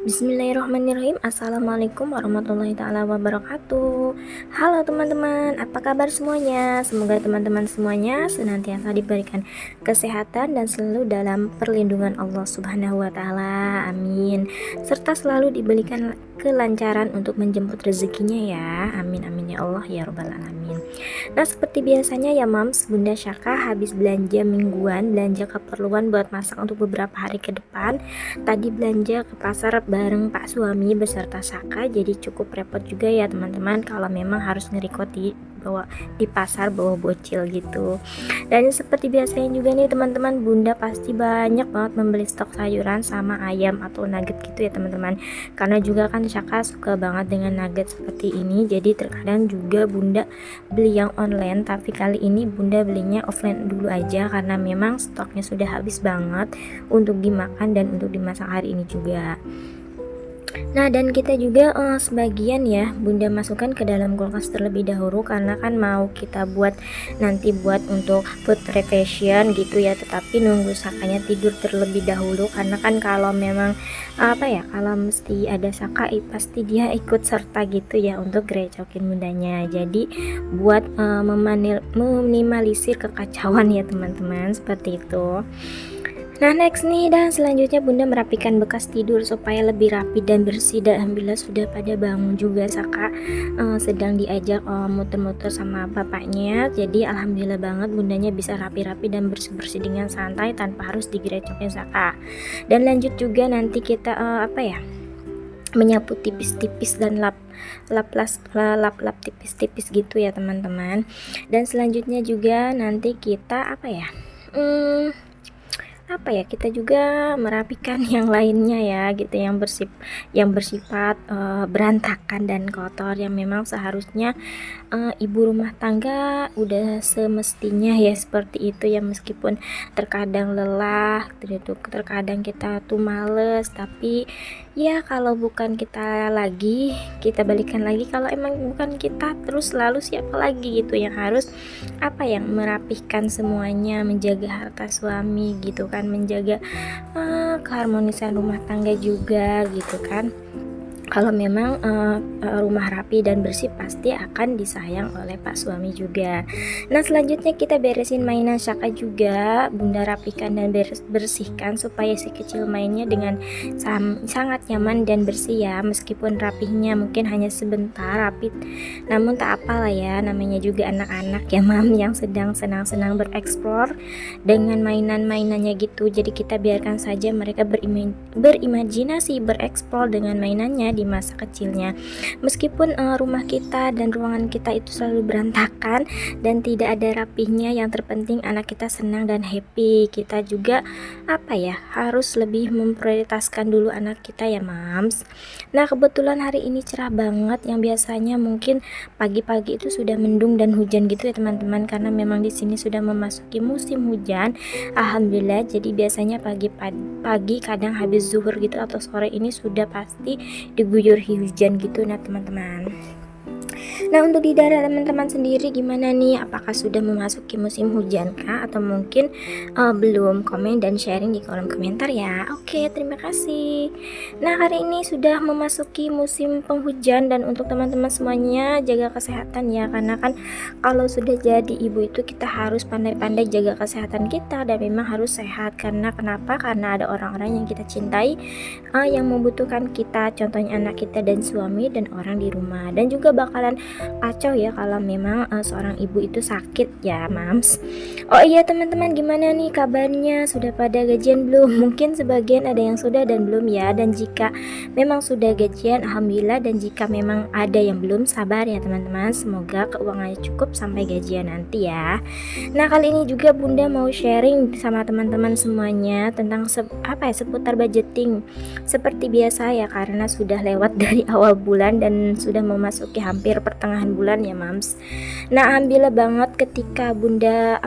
Bismillahirrahmanirrahim. Assalamualaikum warahmatullahi taala wabarakatuh. Halo teman-teman, apa kabar semuanya? Semoga teman-teman semuanya senantiasa diberikan kesehatan dan selalu dalam perlindungan Allah Subhanahu wa taala. Amin. Serta selalu diberikan kelancaran untuk menjemput rezekinya ya. Amin amin ya Allah ya rabbal alamin. Nah, seperti biasanya ya Mams, Bunda Syaka habis belanja mingguan, belanja keperluan buat masak untuk beberapa hari ke depan. Tadi belanja ke pasar bareng Pak suami beserta Saka, jadi cukup repot juga ya teman-teman kalau memang harus ngerikot di pasar bawa bocil gitu. Dan seperti biasanya juga nih teman-teman, Bunda pasti banyak banget membeli stok sayuran sama ayam atau nugget gitu ya teman-teman. Karena juga kan Saka suka banget dengan nugget seperti ini, jadi terkadang juga Bunda beli yang online, tapi kali ini Bunda belinya offline dulu aja karena memang stoknya sudah habis banget untuk dimakan dan untuk dimasak hari ini juga. Nah, dan kita juga sebagian ya Bunda masukkan ke dalam kulkas terlebih dahulu karena kan mau kita buat nanti buat untuk food revision gitu ya, tetapi nunggu Sakanya tidur terlebih dahulu karena kan kalau memang kalau mesti ada Saka pasti dia ikut serta gitu ya untuk grecokin Bundanya. Jadi buat meminimalisir kekacauan ya teman-teman, seperti itu. Nah, next nih, dan selanjutnya Bunda merapikan bekas tidur supaya lebih rapi dan bersih, dan alhamdulillah sudah pada bangun juga. Saka sedang diajak muter-muter sama bapaknya, jadi alhamdulillah banget Bundanya bisa rapi-rapi dan bersih-bersih dengan santai tanpa harus digrecokin Saka. Dan lanjut juga nanti kita menyapu tipis-tipis dan lap tipis-tipis gitu ya teman-teman. Dan selanjutnya juga nanti kita kita juga merapikan yang lainnya ya gitu, yang bersifat berantakan dan kotor, yang memang seharusnya ibu rumah tangga udah semestinya ya seperti itu ya, meskipun terkadang lelah gitu, terkadang kita tuh males, tapi ya kalau bukan kita lagi, kita balikan lagi, kalau emang bukan kita terus lalu siapa lagi gitu yang harus merapihkan semuanya, menjaga harta suami gitu kan, menjaga keharmonisan rumah tangga juga gitu kan. Kalau memang rumah rapi dan bersih pasti akan disayang oleh Pak suami juga. Nah, selanjutnya kita beresin mainan Saka juga. Bunda rapikan dan bersihkan supaya si kecil mainnya dengan sangat nyaman dan bersih ya. Meskipun rapihnya mungkin hanya sebentar rapi, namun tak apalah ya, namanya juga anak-anak ya Mam, yang sedang senang-senang bereksplor dengan mainan-mainannya gitu. Jadi kita biarkan saja mereka berimajinasi, bereksplor dengan mainannya di masa kecilnya. Meskipun rumah kita dan ruangan kita itu selalu berantakan dan tidak ada rapihnya, yang terpenting anak kita senang dan happy. Kita juga harus lebih memprioritaskan dulu anak kita ya Mams. Nah, kebetulan hari ini cerah banget, yang biasanya mungkin pagi-pagi itu sudah mendung dan hujan gitu ya teman-teman, karena memang di sini sudah memasuki musim hujan. Alhamdulillah, jadi biasanya pagi kadang habis zuhur gitu atau sore ini sudah pasti diguyur hujan gitu. Nah teman-teman, nah untuk di daerah teman-teman sendiri gimana nih? Apakah sudah memasuki musim hujan kah? Atau mungkin belum? Komen dan sharing di kolom komentar ya. Oke, terima kasih. Nah, hari ini sudah memasuki musim penghujan, dan untuk teman-teman semuanya jaga kesehatan ya, karena kan kalau sudah jadi ibu itu kita harus pandai-pandai jaga kesehatan kita, dan memang harus sehat. Karena kenapa? Karena ada orang-orang yang kita cintai yang membutuhkan kita, contohnya anak kita dan suami dan orang di rumah. Dan juga bakalan kacau ya kalau memang seorang ibu itu sakit ya Mams. Oh iya teman-teman, gimana nih kabarnya? Sudah pada gajian belum? Mungkin sebagian ada yang sudah dan belum ya. Dan jika memang sudah gajian, alhamdulillah, dan jika memang ada yang belum, sabar ya teman-teman, semoga keuangannya cukup sampai gajian nanti ya. Nah, kali ini juga Bunda mau sharing sama teman-teman semuanya tentang seputar budgeting. Seperti biasa ya, karena sudah lewat dari awal bulan dan sudah memasuki hampir pertengahan bulan ya Mams. Nah, alhamdulillah banget ketika Bunda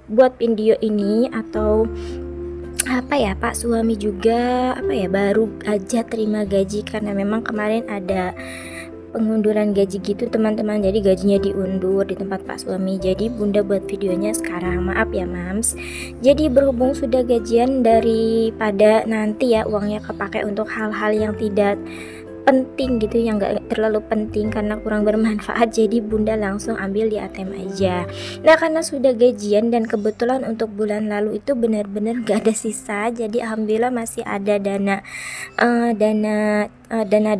buat video ini, atau Pak suami juga baru aja terima gaji, karena memang kemarin ada pengunduran gaji gitu teman-teman, jadi gajinya diundur di tempat Pak suami. Jadi bunda buat videonya sekarang, maaf ya mams. Jadi berhubung sudah gajian, daripada nanti ya uangnya kepakai untuk hal-hal yang tidak penting gitu, yang gak terlalu penting karena kurang bermanfaat, jadi bunda langsung ambil di ATM aja. Nah karena sudah gajian dan kebetulan untuk bulan lalu itu benar-benar gak ada sisa, jadi alhamdulillah masih ada dana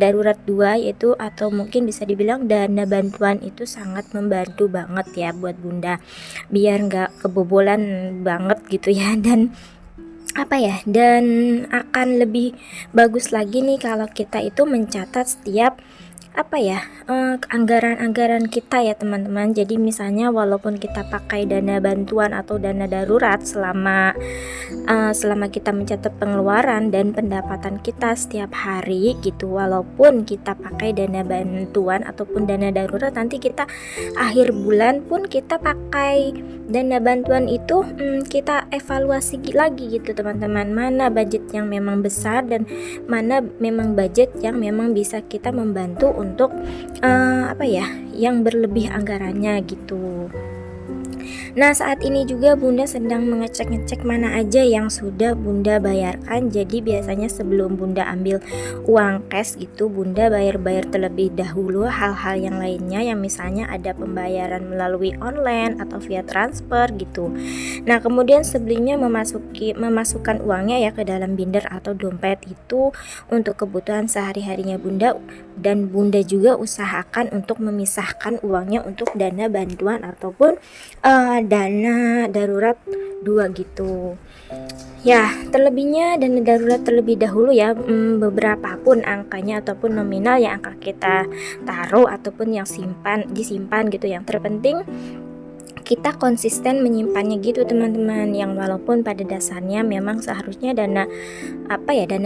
darurat 2, yaitu atau mungkin bisa dibilang dana bantuan. Itu sangat membantu banget ya buat bunda biar nggak kebobolan banget gitu ya, dan akan lebih bagus lagi nih kalau kita itu mencatat setiap anggaran-anggaran kita ya teman-teman. Jadi misalnya walaupun kita pakai dana bantuan atau dana darurat, selama kita mencatat pengeluaran dan pendapatan kita setiap hari gitu, walaupun kita pakai dana bantuan ataupun dana darurat, nanti kita akhir bulan pun kita pakai dana bantuan itu, kita evaluasi lagi gitu teman-teman, mana budget yang memang besar dan mana memang budget yang memang bisa kita membantu untuk yang berlebih anggarannya gitu. Nah saat ini juga bunda sedang mengecek-ngecek mana aja yang sudah bunda bayarkan. Jadi biasanya sebelum bunda ambil uang cash gitu, bunda bayar terlebih dahulu hal-hal yang lainnya, yang misalnya ada pembayaran melalui online atau via transfer gitu. Nah kemudian sebelumnya memasukkan uangnya ya ke dalam binder atau dompet, itu untuk kebutuhan sehari-harinya bunda, dan bunda juga usahakan untuk memisahkan uangnya untuk dana bantuan ataupun dana darurat 2 gitu ya. Terlebihnya dana darurat terlebih dahulu ya, beberapa pun angkanya ataupun nominal yang akan kita taruh ataupun yang disimpan gitu. Yang terpenting kita konsisten menyimpannya gitu teman-teman, yang walaupun pada dasarnya memang seharusnya dana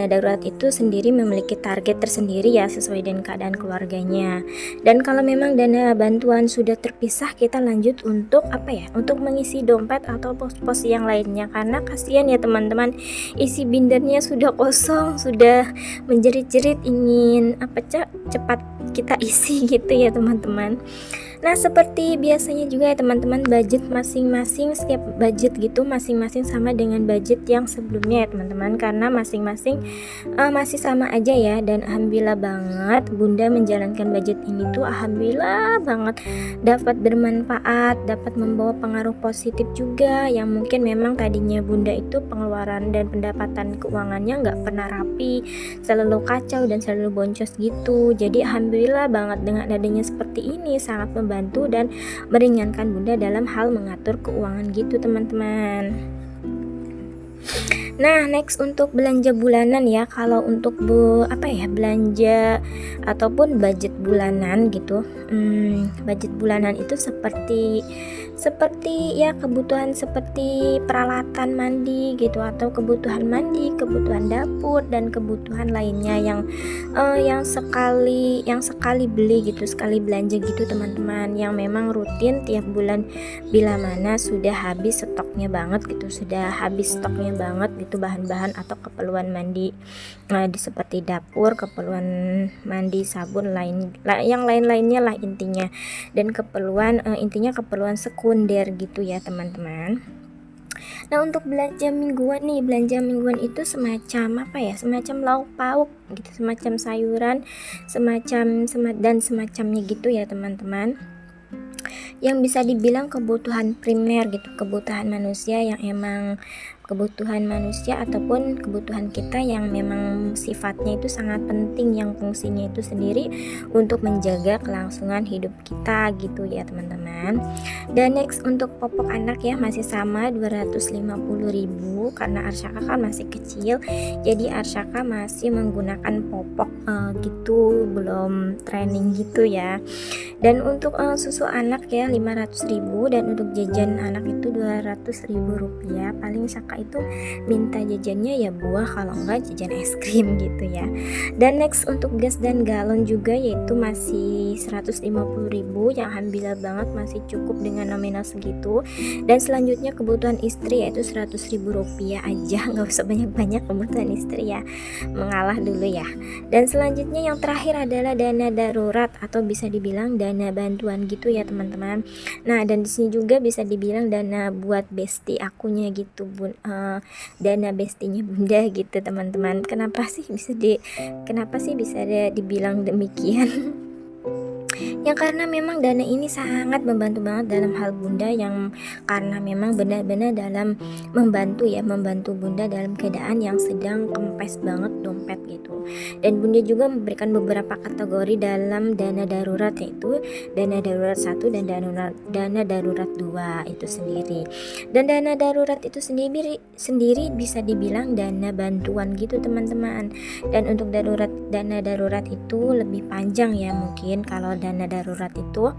darurat itu sendiri memiliki target tersendiri ya, sesuai dengan keadaan keluarganya. Dan kalau memang dana bantuan sudah terpisah, kita lanjut untuk untuk mengisi dompet atau pos-pos yang lainnya, karena kasihan ya teman-teman, isi bindernya sudah kosong, sudah menjerit-jerit ingin cepat kita isi gitu ya teman-teman. Nah seperti biasanya juga ya teman-teman, budget masing-masing, setiap budget gitu masing-masing sama dengan budget yang sebelumnya ya teman-teman, karena masing-masing masih sama aja ya. Dan alhamdulillah banget bunda menjalankan budget ini tuh, alhamdulillah banget dapat bermanfaat, dapat membawa pengaruh positif juga, yang mungkin memang tadinya bunda itu pengeluaran dan pendapatan keuangannya nggak pernah rapi, selalu kacau dan selalu boncos gitu. Jadi alhamdulillah banget dengan adanya seperti ini, sangat membantu dan meringankan bunda dalam hal mengatur keuangan gitu teman-teman. Nah next untuk belanja bulanan ya, kalau untuk belanja ataupun budget bulanan gitu, budget bulanan itu seperti ya kebutuhan seperti peralatan mandi gitu, atau kebutuhan mandi, kebutuhan dapur dan kebutuhan lainnya yang sekali beli gitu, sekali belanja gitu teman-teman, yang memang rutin tiap bulan bila mana sudah habis stoknya banget gitu, bahan-bahan atau keperluan mandi seperti dapur, keperluan mandi, sabun, yang lain-lainnya lah intinya, dan keperluan sekunder gitu ya teman-teman. Nah untuk belanja mingguan itu semacam semacam lauk pauk gitu, semacam sayuran, dan semacamnya gitu ya teman-teman, yang bisa dibilang kebutuhan primer gitu, kebutuhan manusia ataupun kebutuhan kita yang memang sifatnya itu sangat penting, yang fungsinya itu sendiri untuk menjaga kelangsungan hidup kita gitu ya teman-teman. Dan next untuk popok anak ya, masih sama 250.000, karena Arsyaka kan masih kecil, jadi Arsyaka masih menggunakan popok gitu, belum training gitu ya. Dan untuk susu anak ya 500.000, dan untuk jajan anak itu 200.000 rupiah. Paling Saka itu minta jajannya ya buah, kalau enggak jajan es krim gitu ya. Dan next untuk gas dan galon juga yaitu masih 150.000, yang alhamdulillah banget masih cukup dengan nominal segitu. Dan selanjutnya kebutuhan istri yaitu 100.000 rupiah aja, nggak usah banyak-banyak kebutuhan istri ya, mengalah dulu ya. Dan selanjutnya yang terakhir adalah dana darurat atau bisa dibilang dana bantuan gitu ya teman-teman. Nah, dan di sini juga bisa dibilang dana buat bestie akunya gitu bun, dana bestinya bunda gitu teman-teman. Kenapa sih bisa dibilang demikian? Ya karena memang dana ini sangat membantu banget dalam hal bunda, yang karena memang benar-benar dalam membantu bunda dalam keadaan yang sedang kempes banget dompet gitu. Dan bunda juga memberikan beberapa kategori dalam dana darurat, yaitu dana darurat 1 dan dana darurat 2 itu sendiri. Dan dana darurat itu sendiri bisa dibilang dana bantuan gitu teman-teman. Dan untuk dana darurat itu lebih panjang ya, mungkin kalau dana darurat itu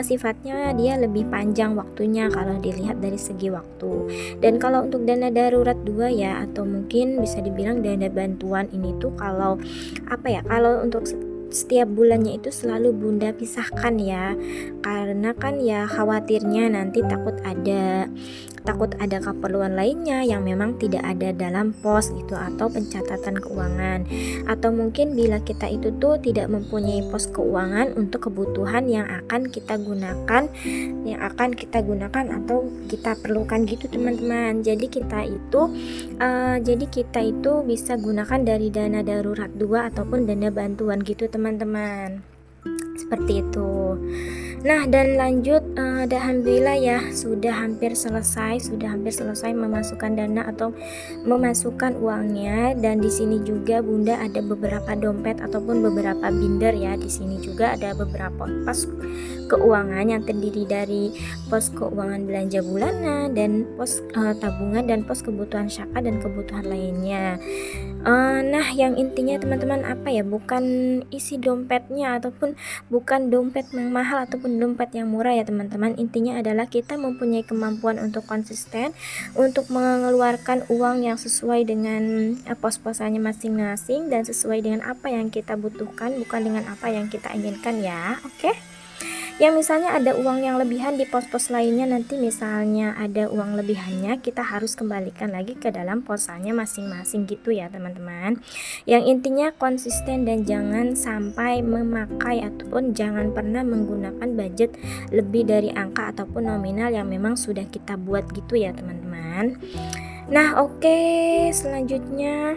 sifatnya dia lebih panjang waktunya kalau dilihat dari segi waktu. Dan kalau untuk dana darurat 2 ya, atau mungkin bisa dibilang dana bantuan ini tuh kalau kalau untuk setiap bulannya itu selalu bunda pisahkan ya, karena kan ya khawatirnya nanti takut ada keperluan lainnya yang memang tidak ada dalam pos gitu, atau pencatatan keuangan, atau mungkin bila kita itu tuh tidak mempunyai pos keuangan untuk kebutuhan yang akan kita gunakan atau kita perlukan gitu teman-teman. Jadi kita itu bisa gunakan dari dana darurat 2 ataupun dana bantuan gitu teman-teman, seperti itu. Nah, dan lanjut, alhamdulillah ya sudah hampir selesai memasukkan dana atau memasukkan uangnya. Dan di sini juga bunda ada beberapa dompet ataupun beberapa binder ya. Di sini juga ada beberapa pos keuangan yang terdiri dari pos keuangan belanja bulanan dan pos tabungan dan pos kebutuhan syaka dan kebutuhan lainnya. Nah, yang intinya teman-teman bukan isi dompetnya ataupun bukan dompet yang mahal ataupun dompet yang murah ya teman-teman. Intinya adalah kita mempunyai kemampuan untuk konsisten untuk mengeluarkan uang yang sesuai dengan pos-posannya masing-masing dan sesuai dengan apa yang kita butuhkan, bukan dengan apa yang kita inginkan ya. Oke? Yang misalnya ada uang yang lebihan di pos-pos lainnya, nanti misalnya ada uang lebihannya, kita harus kembalikan lagi ke dalam posannya masing-masing gitu ya teman-teman. Yang intinya konsisten dan jangan sampai memakai ataupun jangan pernah menggunakan budget lebih dari angka ataupun nominal yang memang sudah kita buat gitu ya teman-teman. Nah, oke, selanjutnya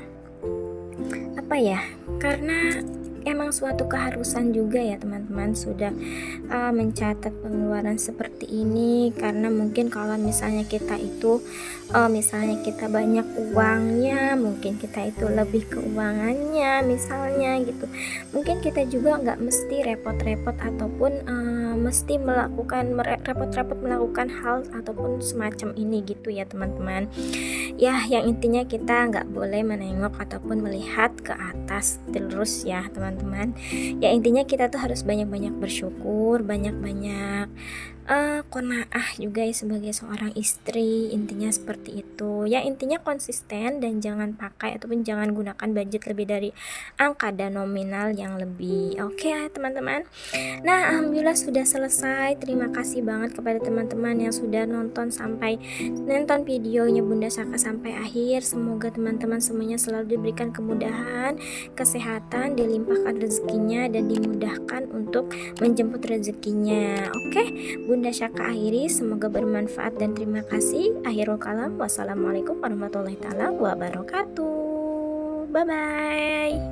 karena emang suatu keharusan juga ya teman-teman sudah mencatat pengeluaran seperti ini, karena mungkin kalau misalnya kita banyak uangnya, mungkin kita itu lebih keuangannya misalnya gitu, mungkin kita juga nggak mesti repot-repot ataupun mesti repot-repot melakukan hal ataupun semacam ini gitu ya teman-teman ya. Yang intinya kita nggak boleh menengok ataupun melihat ke atas terus ya teman-teman. Ya intinya kita tuh harus banyak-banyak bersyukur, banyak-banyak qanaah juga ya sebagai seorang istri. Intinya seperti itu ya. Intinya konsisten dan jangan pakai ataupun jangan gunakan budget lebih dari angka dan nominal yang lebih. Oke ya teman-teman. Nah, alhamdulillah sudah selesai. Terima kasih banget kepada teman-teman yang sudah nonton videonya Bunda Saka sampai akhir. Semoga teman-teman semuanya selalu diberikan kemudahan, kesehatan, dilimpahkan rezekinya dan dimudahkan untuk menjemput rezekinya. Oke, Bunda Saka akhiri, semoga bermanfaat dan terima kasih. Akhirul kalam, wassalamualaikum warahmatullahi taala wabarakatuh. Bye bye.